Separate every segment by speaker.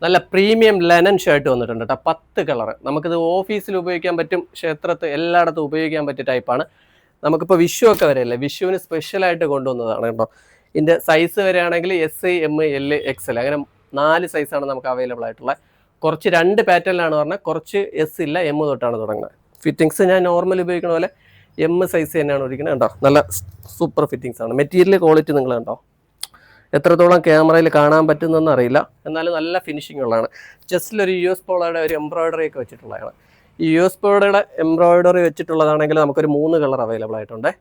Speaker 1: നല്ല premium Lennon shirt വന്നിട്ടുണ്ട് കേട്ടോ. 10 കളർ. നമുക്കിത് ഓഫീസിൽ ഉപയോഗിക്കാൻ പറ്റും, ക്ഷേത്രത്തിൽ എല്ലായിടത്തും ഉപയോഗിക്കാൻ പറ്റിയ ടൈപ്പാണ്. നമുക്കിപ്പോൾ വിഷു ഒക്കെ വരെയല്ലേ, വിഷുവിന് സ്പെഷ്യലായിട്ട് കൊണ്ടുവന്നതാണ് കേട്ടോ. ഇതിൻ്റെ സൈസ് വരെയാണെങ്കിൽ എസ്, എം, എൽ, XL അങ്ങനെ 4 സൈസാണ് നമുക്ക് അവൈലബിൾ ആയിട്ടുള്ളത്. കുറച്ച് 2 പാറ്റേണിലാണ് പറഞ്ഞാൽ, കുറച്ച് എസ് ഇല്ല, എം തൊട്ടാണ് തുടങ്ങുന്നത്. ഫിറ്റിങ്സ് ഞാൻ നോർമൽ ഉപയോഗിക്കുന്ന പോലെ എം സൈസ് തന്നെയാണ് ഒരിക്കുന്നത് കേട്ടോ. നല്ല സൂപ്പർ ഫിറ്റിങ്സ് ആണ്. മെറ്റീരിയൽ ക്വാളിറ്റി നിങ്ങൾ കണ്ടോ, എത്രത്തോളം ക്യാമറയിൽ കാണാൻ പറ്റുന്നതെന്ന് അറിയില്ല, എന്നാലും നല്ല ഫിനിഷിംഗ് ഉള്ളതാണ്. ജസ്റ്റിലൊരു US പോളോയുടെ ഒരു എംബ്രോയിഡറി ഒക്കെ വെച്ചിട്ടുള്ളതാണ്. ഈ US പോളോയുടെ എംബ്രോയിഡറി വെച്ചിട്ടുള്ളതാണെങ്കിൽ നമുക്കൊരു 3 കളർ അവൈലബിൾ ആയിട്ടുണ്ട്.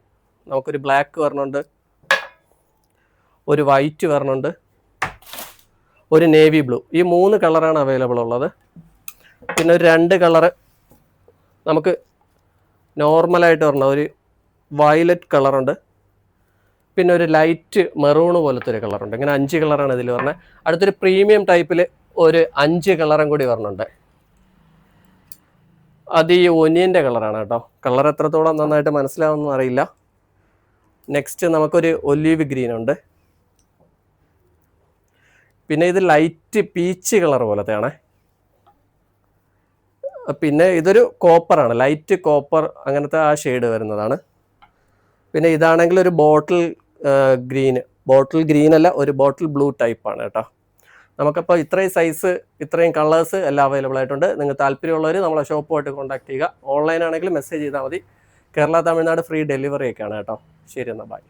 Speaker 1: നമുക്കൊരു ബ്ലാക്ക് വരണുണ്ട്, ഒരു വൈറ്റ് വരണുണ്ട്, ഒരു നേവി ബ്ലൂ. ഈ 3 കളറാണ് അവൈലബിൾ ഉള്ളത്. പിന്നെ ഒരു 2 കളറ് നമുക്ക് നോർമലായിട്ട് വരണം, ഒരു വയലറ്റ് കളറുണ്ട്, പിന്നെ ഒരു ലൈറ്റ് മെറൂണ് പോലത്തെ ഒരു കളറുണ്ട്. ഇങ്ങനെ 5 കളറാണ് ഇതിൽ പറഞ്ഞത്. അടുത്തൊരു പ്രീമിയം ടൈപ്പിൽ ഒരു 5 കളറും കൂടി വരണുണ്ട്. അത് ഈ ഒനിയൻ്റെ കളറാണ് കേട്ടോ. കളർ എത്രത്തോളം നന്നായിട്ട് മനസ്സിലാവുമെന്ന് അറിയില്ല. നെക്സ്റ്റ് നമുക്കൊരു ഒലീവ് ഗ്രീൻ ഉണ്ട്. പിന്നെ ഇത് ലൈറ്റ് പീച്ച് കളർ പോലത്തെയാണ്. പിന്നെ ഇതൊരു കോപ്പറാണ്, ലൈറ്റ് കോപ്പർ അങ്ങനത്തെ ആ ഷെയ്ഡ് വരുന്നതാണ്. പിന്നെ ഇതാണെങ്കിൽ ഒരു ബോട്ടിൽ ഗ്രീൻ അല്ല, ഒരു ബോട്ടിൽ ബ്ലൂ ടൈപ്പാണ് കേട്ടോ. നമുക്കപ്പോൾ ഇത്രയും സൈസ്, ഇത്രയും കളേഴ്സ് എല്ലാം അവൈലബിൾ ആയിട്ടുണ്ട്. നിങ്ങൾ താല്പര്യമുള്ളവർ നമ്മളെ ഷോപ്പുമായിട്ട് കോൺടാക്ട് ചെയ്യുക. ഓൺലൈൻ ആണെങ്കിൽ മെസ്സേജ് ചെയ്താൽ മതി. കേരള, തമിഴ്നാട് ഫ്രീ ഡെലിവറി ഒക്കെയാണ് കേട്ടോ. ശരി എന്നാൽ ബൈ.